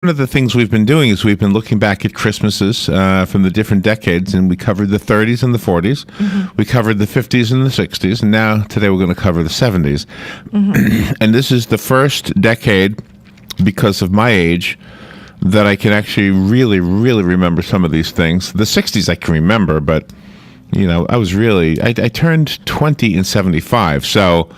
One of the things we've been doing is we've been looking back at Christmases from the different decades, and we covered the 30s and the 40s. Mm-hmm. We covered the 50s and the 60s, and now today we're going to cover the 70s. Mm-hmm. And this is the first decade, because of my age, that I can actually really, really remember some of these things. The 60s I can remember, but you know, I turned 20 in 75, so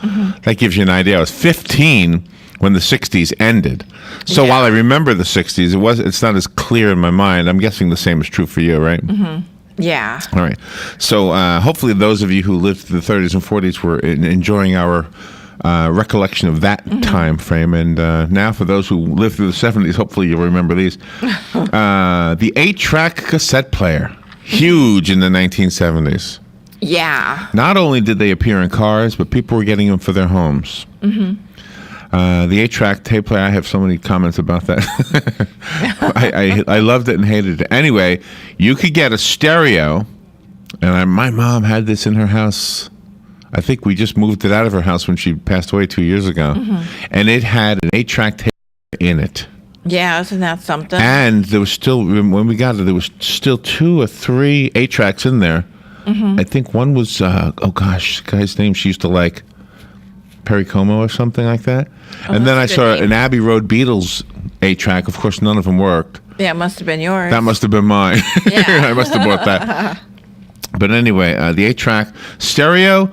that gives you an idea. I was 15 when the 60s ended. So while I remember the 60s, it's not as clear in my mind. I'm guessing the same is true for you, right? Mm-hmm. Yeah. All right. So hopefully those of you who lived through the 30s and 40s were enjoying our recollection of that time frame. And now for those who lived through the 70s, hopefully you'll remember these. The 8-track cassette player. Huge in the 1970s. Yeah. Not only did they appear in cars, but people were getting them for their homes. Mm-hmm. The 8-track tape player, I have so many comments about that. I loved it and hated it. Anyway, you could get a stereo, and my mom had this in her house. I think we just moved it out of her house when she passed away 2 years ago. Mm-hmm. And it had an 8-track tape in it. Yeah, isn't that something? And there was still, when we got it, there was still 2 or 3 8-tracks in there. Mm-hmm. I think one was, the guy's name she used to like, Perry Como or something like that. Oh, and then I saw an Abbey Road Beatles 8-track. Of course, none of them worked. Yeah, it must have been yours. That must have been mine. Yeah. I must have bought that. But anyway, the 8-track stereo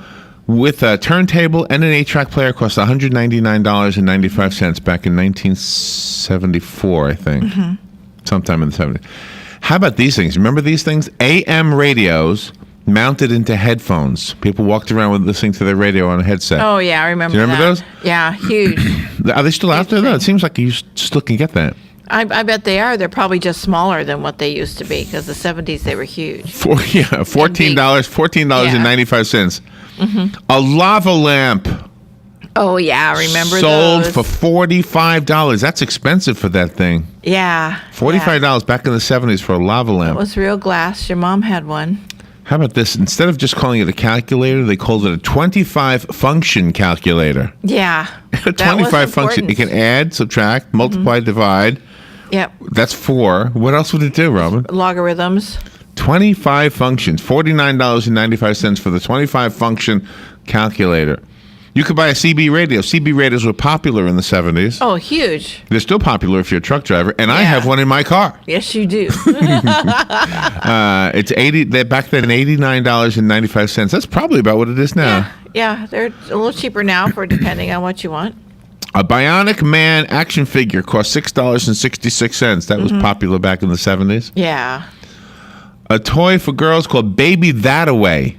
with a turntable and an 8-track player cost $199.95 back in 1974, I think. Mm-hmm. Sometime in the 70s. How about these things? Remember these things? AM radios mounted into headphones. People walked around with listening to their radio on a headset. Oh, yeah, I remember that. Do you remember those? Yeah, huge. Are they still out there, though? It seems like you still can get that. I bet they are. They're probably just smaller than what they used to be, because the 70s, they were huge. $14.95. Mm-hmm. A lava lamp. Oh, yeah, I remember sold those. For $45. That's expensive for that thing. Yeah. $45 back in the 70s for a lava lamp. It was real glass. Your mom had one. How about this? Instead of just calling it a calculator, they called it a 25-function calculator. Yeah. A 25 function. It can add, subtract, multiply, divide. Yep. That's 4. What else would it do, Robin? Logarithms. 25 functions. $49.95 for the 25-function calculator. You could buy a CB radio. CB radios were popular in the 70s. Oh, huge. They're still popular if you're a truck driver, and I have one in my car. Yes, you do. It's back then $89.95. That's probably about what it is now. Yeah, they're a little cheaper now for depending on what you want. A Bionic Man action figure cost $6.66. That was popular back in the 70s. Yeah. A toy for girls called Baby That-A-Way.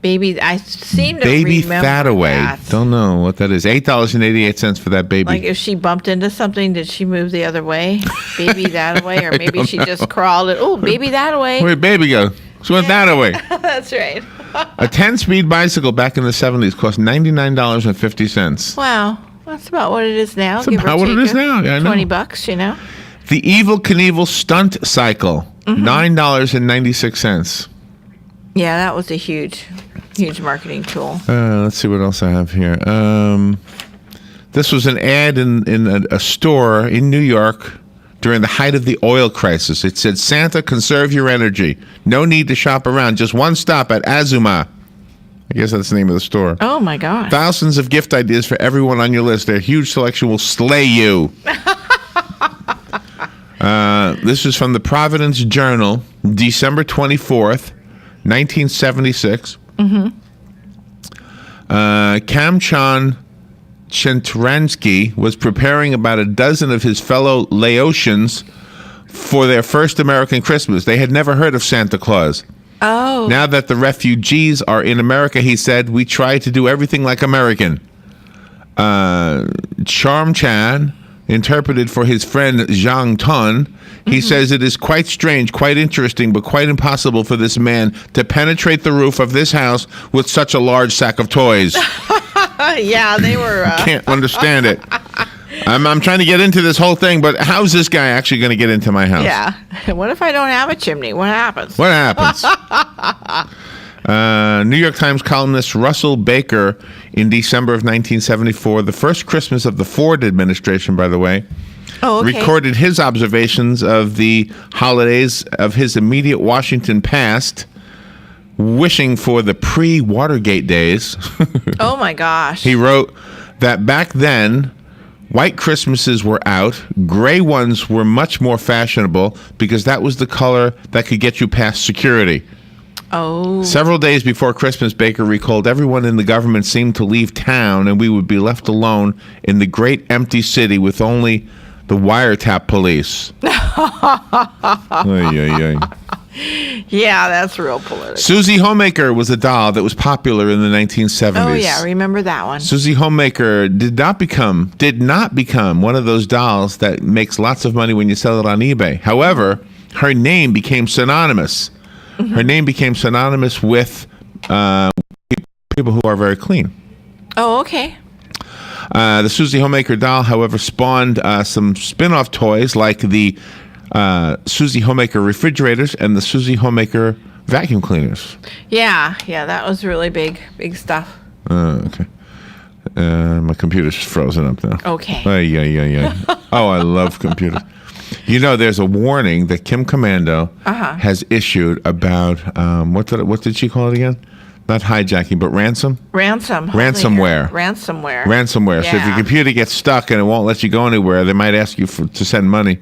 Baby, I seem to Baby remember That-A-Way. that. Don't know what that is. $8.88 for that baby. Like if she bumped into something, did she move the other way? Baby That-A-Way? Or maybe she just crawled it. Oh, Baby That-A-Way. Where'd baby go? She went that-a-way. That's right. A 10-speed bicycle back in the 70s cost $99.50. Wow. That's about what it is now. That's about what it is now. Yeah, I know. $20, you know? The Evel Knievel stunt cycle, $9.96. Yeah, that was a huge marketing tool. Let's see what else I have here. This was an ad in a store in New York during the height of the oil crisis. It said, Santa, conserve your energy. No need to shop around. Just one stop at Azuma. I guess that's the name of the store. Oh, my gosh. Thousands of gift ideas for everyone on your list. Their huge selection will slay you. This is from the Providence Journal, December 24th, 1976. Kamchan Chentransky was preparing about a dozen of his fellow Laotians for their first American Christmas. They had never heard of Santa Claus. Oh. Now that the refugees are in America, he said, we try to do everything like American. Charmchan interpreted for his friend Zhang Tun. He says it is quite strange, quite interesting, but quite impossible for this man to penetrate the roof of this house with such a large sack of toys. Yeah, they were... Can't understand it. I'm trying to get into this whole thing, but how's this guy actually going to get into my house? Yeah. What if I don't have a chimney? What happens? What happens? New York Times columnist Russell Baker in December of 1974, the first Christmas of the Ford administration, by the way, Oh, okay. recorded his observations of the holidays of his immediate Washington past, wishing for the pre-Watergate days. Oh my gosh. He wrote that back then, white Christmases were out. Gray ones were much more fashionable because that was the color that could get you past security. Oh. Several days before Christmas, Baker recalled, everyone in the government seemed to leave town and we would be left alone in the great empty city with only the wiretap police. Ay, ay, ay. Yeah, that's real political. Susie Homemaker was a doll that was popular in the 1970s. Oh yeah, I remember that one. Susie Homemaker did not become one of those dolls that makes lots of money when you sell it on eBay. However, her name became synonymous. Her name became synonymous with people who are very clean. Oh, okay. The Susie Homemaker doll, however, spawned some spin-off toys like the Susie Homemaker refrigerators and the Susie Homemaker vacuum cleaners. Yeah, that was really big stuff. Okay. My computer's frozen up now. Okay. Ay, ay, ay, ay. Oh, I love computers. You know, there's a warning that Kim Commando has issued about what did she call it again? Not hijacking, but ransom. Ransomware. Ransomware. Yeah. So if your computer gets stuck and it won't let you go anywhere, they might ask you to send money.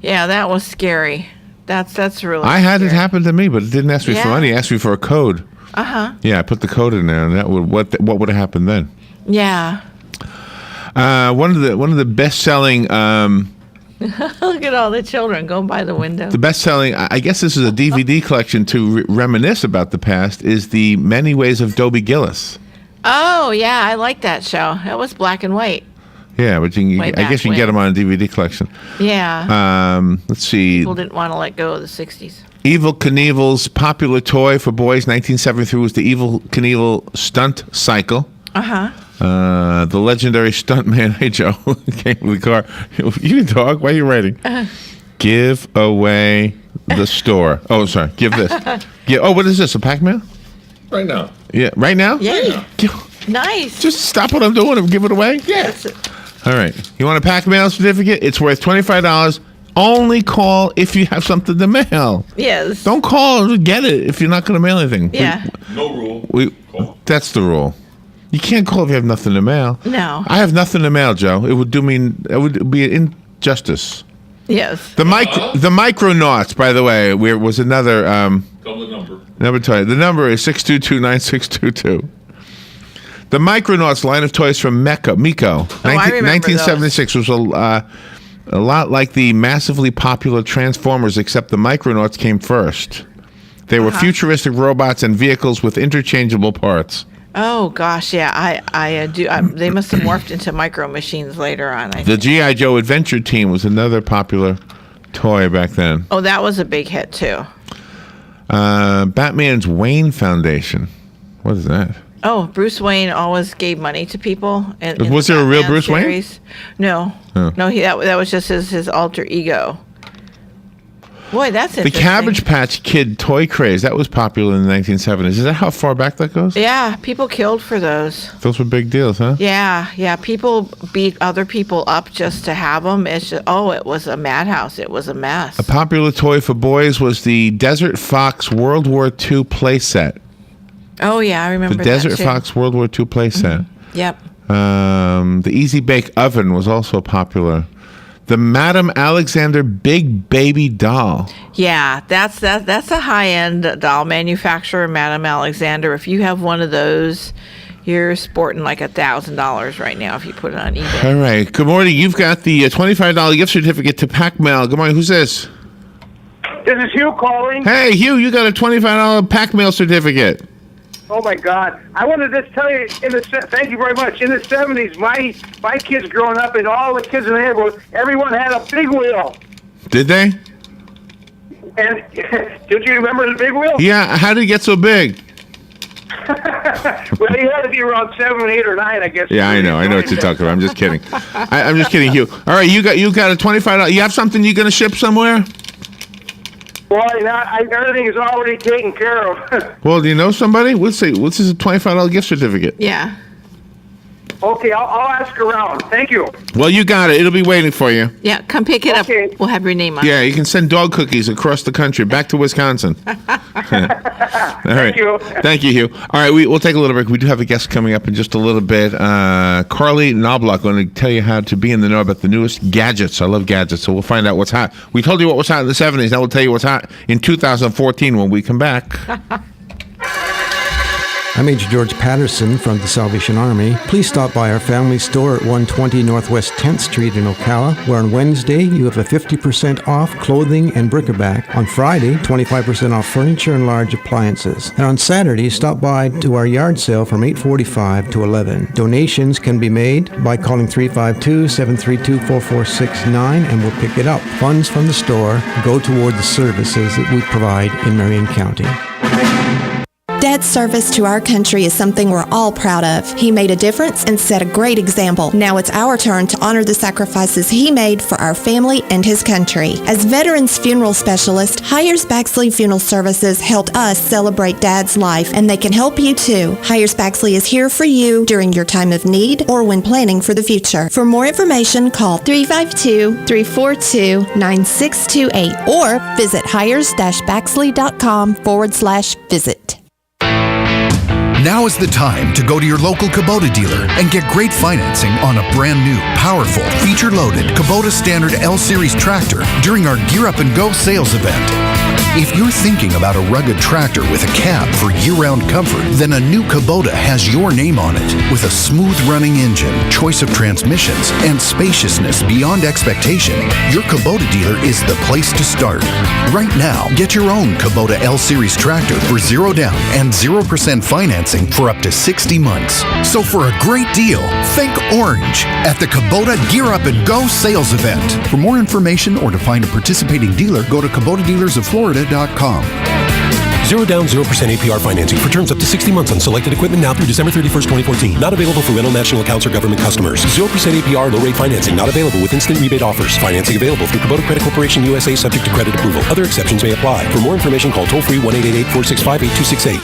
Yeah, that was scary. That's really. I had it scary. happen to me, but it didn't ask me for money. It asked me for a code. Yeah, I put the code in there, and that would what would have happened then? Yeah. One of the best-selling. Look at all the children going by the window. The best-selling, I guess this is a DVD collection to reminisce about the past, is The Many Ways of Dobie Gillis. Oh, yeah, I like that show. That was black and white. Yeah, but I guess you can get them on a DVD collection. Yeah. Let's see. People didn't want to let go of the 60s. Evel Knievel's popular toy for boys, 1973, was the Evel Knievel stunt cycle. The legendary stuntman, hey Joe, came with the car. You can talk. Why are you writing? Give away the store. Oh, sorry. Give this. Oh, what is this? A Pac-Man? Right now. Yeah, right now? Yay. Nice. Just stop what I'm doing and give it away? Yeah. All right. You want a Pac-Man certificate? It's worth $25. Only call if you have something to mail. Yes. Don't call and get it if you're not going to mail anything. Yeah. No rule. Call. That's the rule. You can't call if you have nothing to mail. No. I have nothing to mail, Joe. It would be an injustice. Yes. The Micronauts, by the way, was another Tell the number. The number is 622-9622. The Micronauts line of toys from Miko, I remember 1976, was a lot like the massively popular Transformers, except the Micronauts came first. They were futuristic robots and vehicles with interchangeable parts. Oh gosh, yeah, I do. They must have morphed into micro machines later on. The G.I. Joe Adventure Team was another popular toy back then. Oh, that was a big hit too. Batman's Wayne Foundation. What is that? Oh, Bruce Wayne always gave money to people. Was there a real Bruce Wayne? No, Oh. no. That was just his alter ego. Boy, that's The interesting. Cabbage Patch Kid toy craze, that was popular in the 1970s. Is that how far back that goes? Yeah, people killed for those. Those were big deals, huh? Yeah. People beat other people up just to have them. It's just, it was a madhouse. It was a mess. A popular toy for boys was the Desert Fox World War II playset. Oh yeah, I remember The that Desert too. Fox World War II playset. Yep. The Easy Bake Oven was also popular. The Madame Alexander Big Baby Doll. Yeah, that's a high-end doll manufacturer, Madame Alexander. If you have one of those, you're sporting like $1,000 right now if you put it on eBay. All right. Good morning. You've got the $25 gift certificate to Pac-Mail. Good morning. Who's this? This is Hugh calling. Hey, Hugh, you got a $25 Pac-Mail certificate. Oh my God! I wanted to just tell you. Thank you very much. In the '70s, my kids growing up, and all the kids in the neighborhood, everyone had a big wheel. Did they? And don't you remember the big wheel? Yeah. How did it get so big? Well, you had to be around 7, 8, or 9, I guess. Yeah, I know what you're talking about. I'm just kidding. I'm just kidding, Hugh. All right, you got a $25. You have something you're gonna ship somewhere? Boy, everything is already taken care of. Well, do you know somebody? Let's see. What's this? A $25 gift certificate? Yeah. Okay, I'll ask around. Thank you. Well, you got it. It'll be waiting for you. Yeah, come pick it Okay. up. We'll have your name on it. Yeah, you can send dog cookies across the country back to Wisconsin. All right. Thank you. Thank you, Hugh. All right, we'll take a little break. We do have a guest coming up in just a little bit. Carly Knobloch going to tell you how to be in the know about the newest gadgets. I love gadgets, so we'll find out what's hot. We told you what was hot in the 70s. Now we'll tell you what's hot in 2014 when we come back. I'm Major George Patterson from the Salvation Army. Please stop by our family store at 120 Northwest 10th Street in Ocala, where on Wednesday you have a 50% off clothing and bric-a-brac. On Friday, 25% off furniture and large appliances. And on Saturday, stop by to our yard sale from 8:45 to 11. Donations can be made by calling 352-732-4469 and we'll pick it up. Funds from the store go toward the services that we provide in Marion County. Dad's service to our country is something we're all proud of. He made a difference and set a great example. Now it's our turn to honor the sacrifices he made for our family and his country. As Veterans Funeral Specialist, Hires Baxley Funeral Services helped us celebrate Dad's life, and they can help you too. Hires Baxley is here for you during your time of need or when planning for the future. For more information, call 352-342-9628 or visit hires-baxley.com/visit. Now is the time to go to your local Kubota dealer and get great financing on a brand new, powerful, feature-loaded Kubota Standard L-Series tractor during our Gear Up and Go sales event. If you're thinking about a rugged tractor with a cab for year-round comfort, then a new Kubota has your name on it. With a smooth-running engine, choice of transmissions, and spaciousness beyond expectation, your Kubota dealer is the place to start. Right now, get your own Kubota L-Series tractor for 0 down and 0% financing for up to 60 months. So for a great deal, think orange at the Kubota Gear Up and Go sales event. For more information or to find a participating dealer, go to KubotaDealersOfFlorida.com. 0 down, 0% APR financing for terms up to 60 months on selected equipment now through December 31st, 2014. Not available for rental national accounts or government customers. 0% APR low rate financing not available with instant rebate offers. Financing available through Kubota Credit Corporation USA subject to credit approval. Other exceptions may apply. For more information, call toll-free 1-888-465-8268.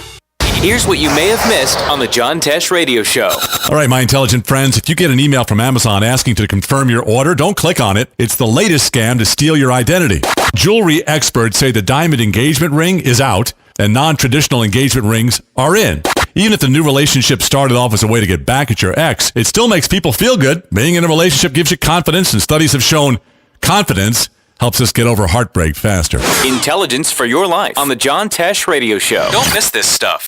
Here's what you may have missed on the John Tesh Radio Show. All right, my intelligent friends, if you get an email from Amazon asking to confirm your order, don't click on it. It's the latest scam to steal your identity. Jewelry experts say the diamond engagement ring is out and non-traditional engagement rings are in. Even if the new relationship started off as a way to get back at your ex, it still makes people feel good. Being in a relationship gives you confidence, and studies have shown confidence helps us get over heartbreak faster. Intelligence for your life on the John Tesh Radio Show. Don't miss this stuff.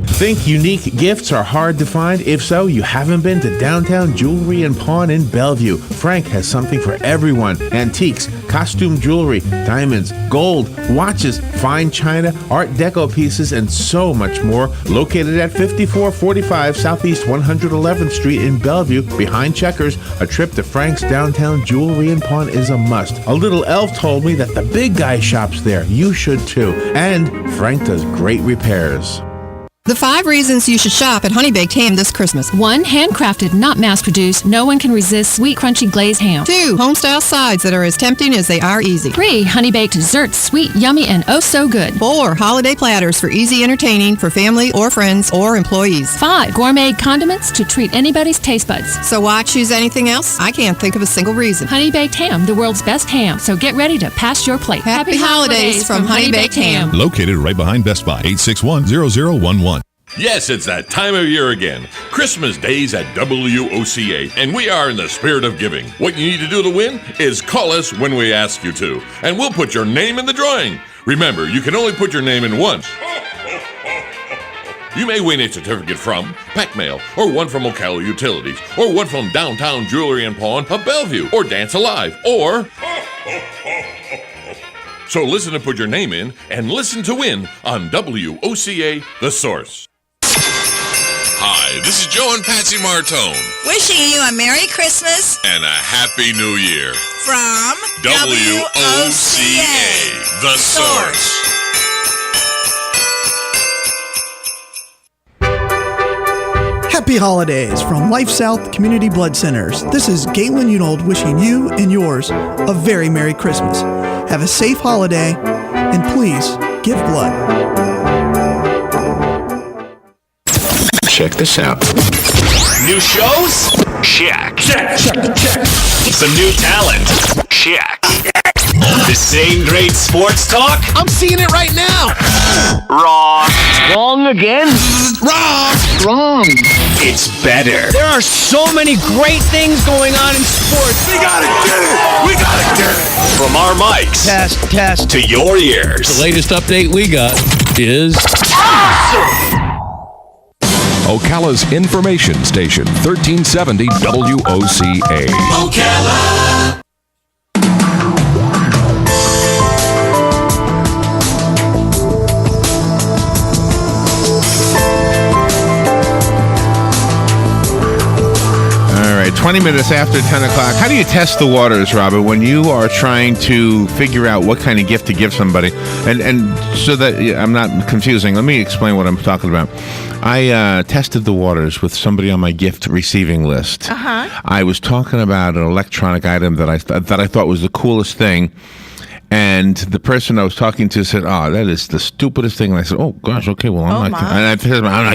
Think unique gifts are hard to find? If so, you haven't been to Downtown Jewelry and Pawn in Bellevue. Frank has something for everyone. Antiques, costume jewelry, diamonds, gold, watches, fine china, art deco pieces, and so much more. Located at 5445 Southeast 111th Street in Bellevue, behind Checkers, a trip to Frank's Downtown Jewelry and Pawn is a must. A little elf told me that the big guy shops there. You should too. And Frank does great repairs. The 5 reasons you should shop at Honey Baked Ham this Christmas. 1. Handcrafted, not mass-produced. No one can resist sweet, crunchy glazed ham. 2. Homestyle sides that are as tempting as they are easy. 3. Honey-baked desserts, sweet, yummy, and oh so good. 4. Holiday platters for easy entertaining for family or friends or employees. 5. Gourmet condiments to treat anybody's taste buds. So why choose anything else? I can't think of a single reason. Honey-baked ham, the world's best ham. So get ready to pass your plate. Happy holidays from Honey Baked Ham. Located right behind Best Buy, 861-0011. Yes, it's that time of year again. Christmas Days at WOCA, and we are in the spirit of giving. What you need to do to win is call us when we ask you to, and we'll put your name in the drawing. Remember, you can only put your name in once. You may win a certificate from Pack Mail, or one from Ocala Utilities, or one from Downtown Jewelry and Pawn of Bellevue, or Dance Alive, or... So listen to put your name in, and listen to win on WOCA, The Source. Hi, this is Joe and Patsy Martone. Wishing you a Merry Christmas and a Happy New Year. From WOCA, The Source. Happy holidays from Life South Community Blood Centers. This is Galen Unold wishing you and yours a very Merry Christmas. Have a safe holiday, and please give blood. Check this out. New shows? Check. Check. Some new talent? Check. The same great sports talk? I'm seeing it right now. Wrong. Wrong again? Wrong. It's better. There are so many great things going on in sports. We gotta get it. We gotta get it. From our mics. Test. To your ears. The latest update we got is... Ocala's information station, 1370 WOCA. Ocala. All right, 20 minutes after 10 o'clock. How do you test the waters, Robert, when you are trying to figure out what kind of gift to give somebody? And so that I'm not confusing, let me explain what I'm talking about. I tested the waters with somebody on my gift receiving list. I was talking about an electronic item that I thought was the coolest thing. And the person I was talking to said, "Oh, that is the stupidest thing." And I said, "Oh gosh, okay, well, I'm not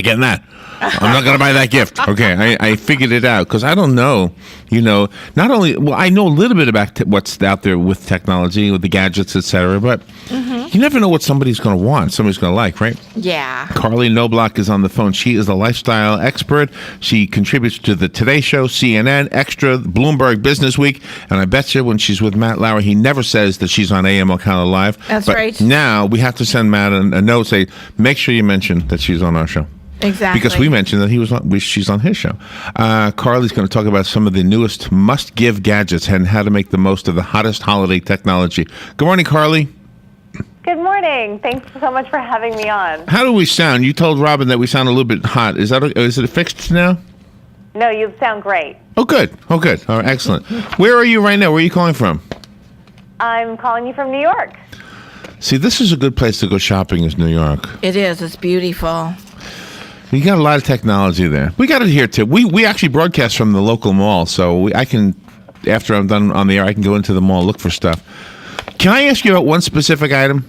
getting that. I'm not going to buy that gift." Okay, I figured it out because I don't know. Not only I know a little bit about what's out there with technology, with the gadgets, etc. But you never know what somebody's going to want. Somebody's going to like, right? Yeah. Carly Knobloch is on the phone. She is a lifestyle expert. She contributes to the Today Show, CNN, Extra, Bloomberg Business Week, and I bet you when she's with Matt Lauer, he never says that she's on AM Ocala Live. That's right. Now we have to send Matt a note, say, make sure you mention that she's on our show. Exactly. Because we mentioned that she's on his show. Carly's going to talk about some of the newest must-give gadgets and how to make the most of the hottest holiday technology. Good morning, Carly. Good morning. Thanks so much for having me on. How do we sound? You told Robin that we sound a little bit hot. Is it fixed now? No, you sound great. Oh, good. All right, excellent. Where are you right now? Where are you calling from? I'm calling you from New York. See, this is a good place to go shopping is New York. It is. It's beautiful. You got a lot of technology there. We got it here, too. We actually broadcast from the local mall, so I can, after I'm done on the air, I can go into the mall, look for stuff. Can I ask you about one specific item?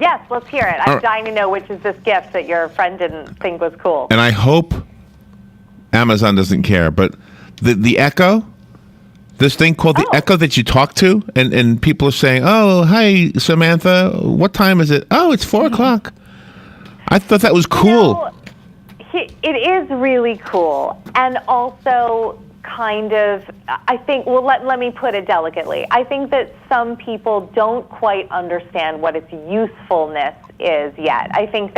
Yes, let's hear it. I'm dying to know which is this gift that your friend didn't think was cool. And I hope Amazon doesn't care, but the Echo, this thing called the Echo that you talk to, and people are saying, "Oh, hi, Samantha, what time is it?" "Oh, it's 4 o'clock." I thought that was cool. It is really cool. And also kind of, I think, well, let me put it delicately. I think that some people don't quite understand what its usefulness is yet. I think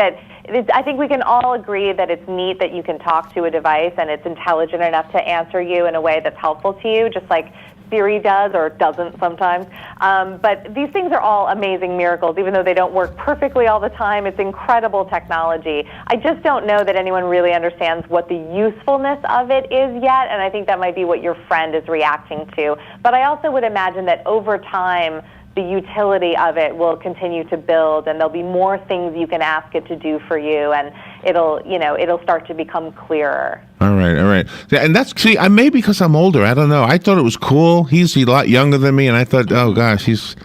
we can all agree that it's neat that you can talk to a device and it's intelligent enough to answer you in a way that's helpful to you, just like Siri does or doesn't sometimes. But these things are all amazing miracles, even though they don't work perfectly all the time. It's incredible technology. I just don't know that anyone really understands what the usefulness of it is yet, and I think that might be what your friend is reacting to. But I also would imagine that over time, the utility of it will continue to build, and there'll be more things you can ask it to do for you, and it'll start to become clearer. All right. Yeah, and maybe because I'm older, I don't know. I thought it was cool. He's a lot younger than me, and I thought, oh gosh, he's,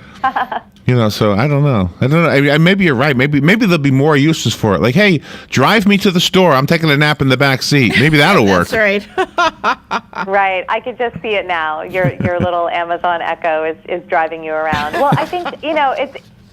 so I don't know. Maybe you're right. Maybe there'll be more uses for it. Like, hey, drive me to the store. I'm taking a nap in the back seat. Maybe that'll work. That's right. Right. I could just see it now. Your little Amazon Echo is driving you around. Well, I think,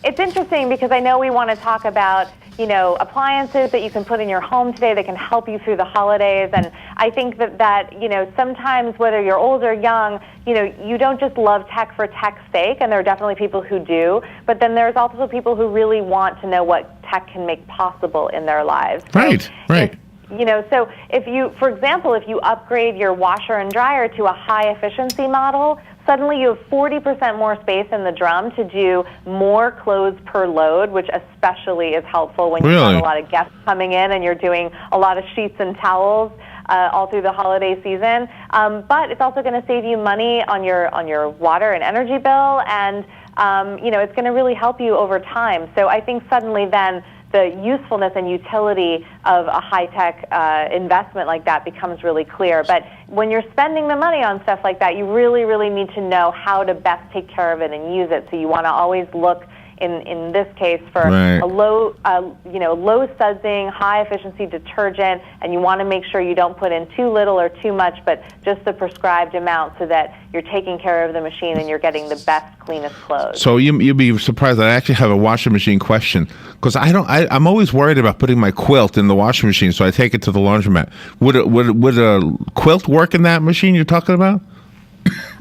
it's interesting because I know we want to talk about, appliances that you can put in your home today that can help you through the holidays. And I think that sometimes whether you're old or young, you don't just love tech for tech's sake, and there are definitely people who do, but then there's also people who really want to know what tech can make possible in their lives. Right. So for example, if you upgrade your washer and dryer to a high efficiency model, suddenly you have 40% more space in the drum to do more clothes per load, which especially is helpful when you have a lot of guests coming in and you're doing a lot of sheets and towels all through the holiday season. But it's also going to save you money on your water and energy bill, and it's going to really help you over time. So I think suddenly then the usefulness and utility of a high-tech investment like that becomes really clear. But when you're spending the money on stuff like that, you really, really need to know how to best take care of it and use it. So you want to always look in this case for Right. a low sudsing, high efficiency detergent, and you want to make sure you don't put in too little or too much, but just the prescribed amount so that you're taking care of the machine and you're getting the best, cleanest clothes. So you'd be surprised that I actually have a washing machine question, because I'm always worried about putting my quilt in the washing machine, so I take it to the laundromat. Would a quilt work in that machine you're talking about?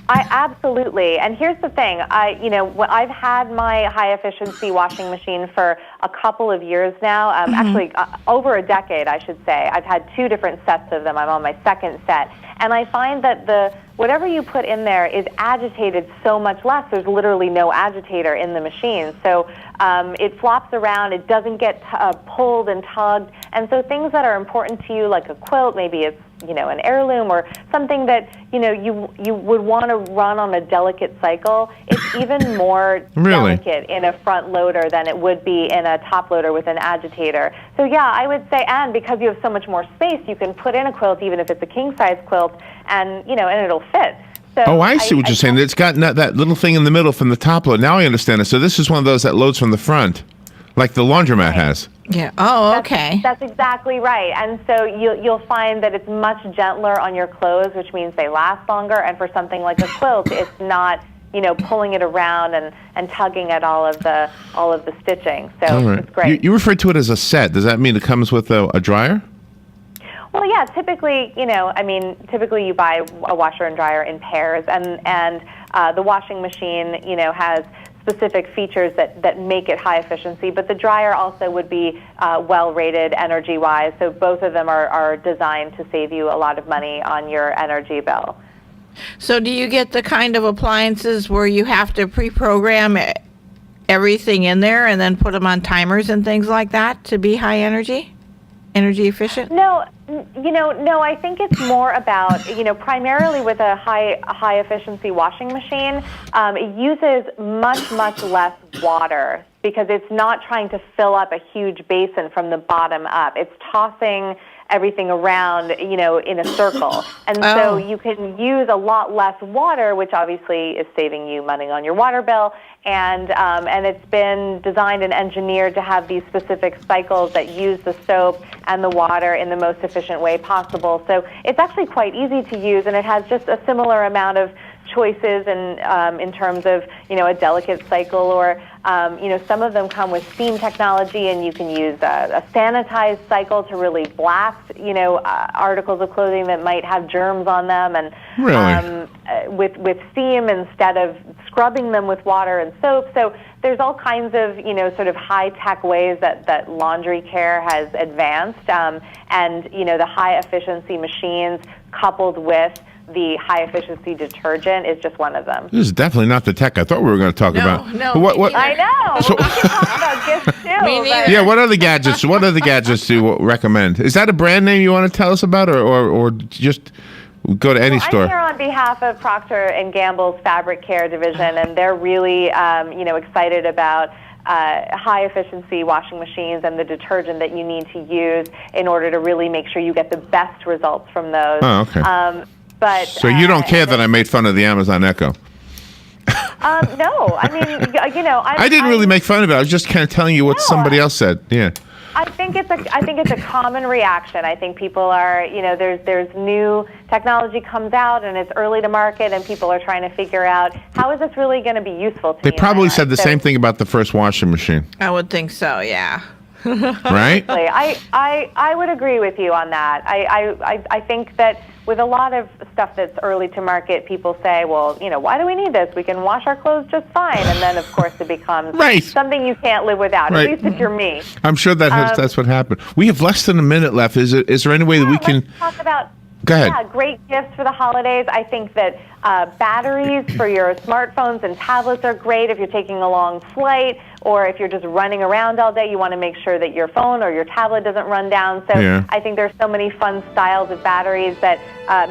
Absolutely. And here's the thing. I've had my high efficiency washing machine for a couple of years now. Actually, over a decade, I should say. I've had 2 different sets of them. I'm on my second set. And I find that whatever you put in there is agitated so much less. There's literally no agitator in the machine. So it flops around. It doesn't get pulled and tugged. And so things that are important to you, like a quilt, maybe it's an heirloom or something that you would want to run on a delicate cycle, it's even more delicate in a front loader than it would be in a top loader with an agitator. So yeah, I would say, and because you have so much more space, you can put in a quilt even if it's a king size quilt, and and it'll fit. So I see what you're saying. It's got that little thing in the middle from the top load. Now I understand it. So this is one of those that loads from the front, like the laundromat has. Yeah. Oh, okay. That's exactly right. And so you'll find that it's much gentler on your clothes, which means they last longer. And for something like a quilt, it's not pulling it around and tugging at all of the stitching. So it's great. You referred to it as a set. Does that mean it comes with a dryer? Well, yeah. Typically, typically you buy a washer and dryer in pairs, and the washing machine, has specific features that make it high efficiency, but the dryer also would be well rated energy-wise. So both of them are designed to save you a lot of money on your energy bill. So do you get the kind of appliances where you have to pre-program everything in there and then put them on timers and things like that to be high energy efficient? No, I think it's more about, primarily with a high efficiency washing machine, it uses much less water because it's not trying to fill up a huge basin from the bottom up. It's tossing everything around, in a circle. And so you can use a lot less water, which obviously is saving you money on your water bill. And it's been designed and engineered to have these specific cycles that use the soap and the water in the most efficient way possible. So it's actually quite easy to use, and it has just a similar amount of choices in terms of a delicate cycle, or some of them come with steam technology, and you can use a sanitized cycle to really blast articles of clothing that might have germs on them, and with steam instead of scrubbing them with water and soap. So there's all kinds of sort of high tech ways that laundry care has advanced, and the high efficiency machines coupled with the high-efficiency detergent is just one of them. This is definitely not the tech I thought we were going to talk about. No, what? I know. So, we can talk about gifts too. Yeah, what other gadgets? What other gadgets do you recommend? Is that a brand name you want to tell us about, or just go to any store? I'm here on behalf of Procter & Gamble's Fabric Care division, and they're really, excited about high-efficiency washing machines and the detergent that you need to use in order to really make sure you get the best results from those. Oh, okay. But so you don't care that I made fun of the Amazon Echo? No, I mean, I didn't really make fun of it. I was just kind of telling you what somebody else said. Yeah. I think it's a common reaction. I think people are, there's new technology comes out and it's early to market, and people are trying to figure out how is this really going to be useful to me. They probably said the same thing about the first washing machine. I would think so. Yeah. Right? I would agree with you on that. I think that with a lot of stuff that's early to market, people say, well, why do we need this? We can wash our clothes just fine. And then, of course, it becomes something you can't live without, at least if you're me. I'm sure that's what happened. We have less than a minute left. Is there any way that we can talk about Go ahead. Yeah, great gifts for the holidays. I think that batteries for your smartphones and tablets are great if you're taking a long flight, or if you're just running around all day, you want to make sure that your phone or your tablet doesn't run down. So I think there's so many fun styles of batteries that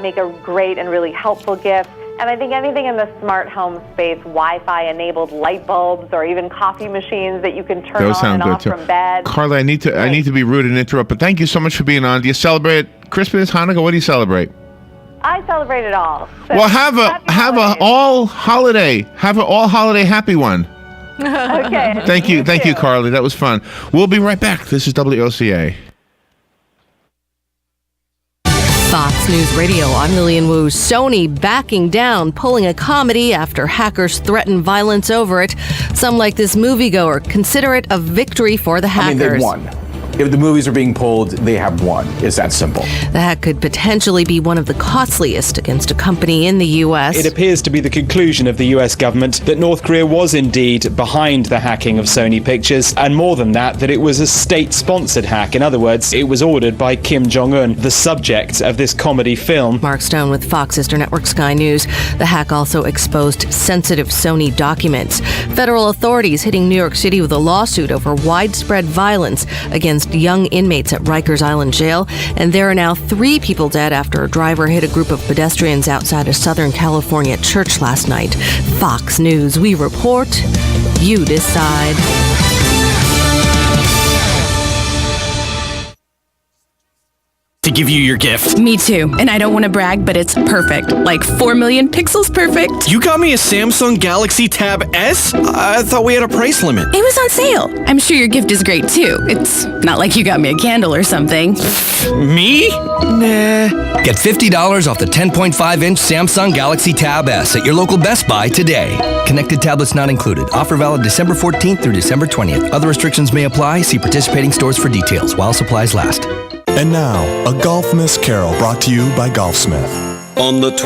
make a great and really helpful gift. And I think anything in the smart home space, Wi-Fi enabled light bulbs or even coffee machines that you can turn Those on sound and good off too. from bed. Carla, I need to be rude and interrupt, but thank you so much for being on. Do you celebrate Christmas, Hanukkah? What do you celebrate? I celebrate it all. So well, have an all holiday happy one. Okay. Thank you, Carly. That was fun. We'll be right back. This is WOCA. Fox News Radio, I'm Lillian Wu. Sony backing down, pulling a comedy after hackers threaten violence over it. Some, like this moviegoer, consider it a victory for the hackers. I mean, they've won. If the movies are being pulled, they have won. It's that simple. The hack could potentially be one of the costliest against a company in the U.S. It appears to be the conclusion of the U.S. government that North Korea was indeed behind the hacking of Sony Pictures, and more than that it was a state-sponsored hack. In other words, it was ordered by Kim Jong-un, the subject of this comedy film. Mark Stone with Fox sister network Sky News. The hack also exposed sensitive Sony documents. Federal authorities hitting New York City with a lawsuit over widespread violence against young inmates at Rikers Island Jail, and there are now 3 people dead after a driver hit a group of pedestrians outside a Southern California church last night. Fox News, we report, you decide. To give you your gift. Me too. And I don't want to brag, but it's perfect. Like 4 million pixels perfect. You got me a Samsung Galaxy Tab S? I thought we had a price limit. It was on sale. I'm sure your gift is great too. It's not like you got me a candle or something. Me? Nah. Get $50 off the 10.5-inch Samsung Galaxy Tab S at your local Best Buy today. Connected tablets not included. Offer valid December 14th through December 20th. Other restrictions may apply. See participating stores for details while supplies last. And now, a Golf Miss Carol brought to you by Golfsmith. On the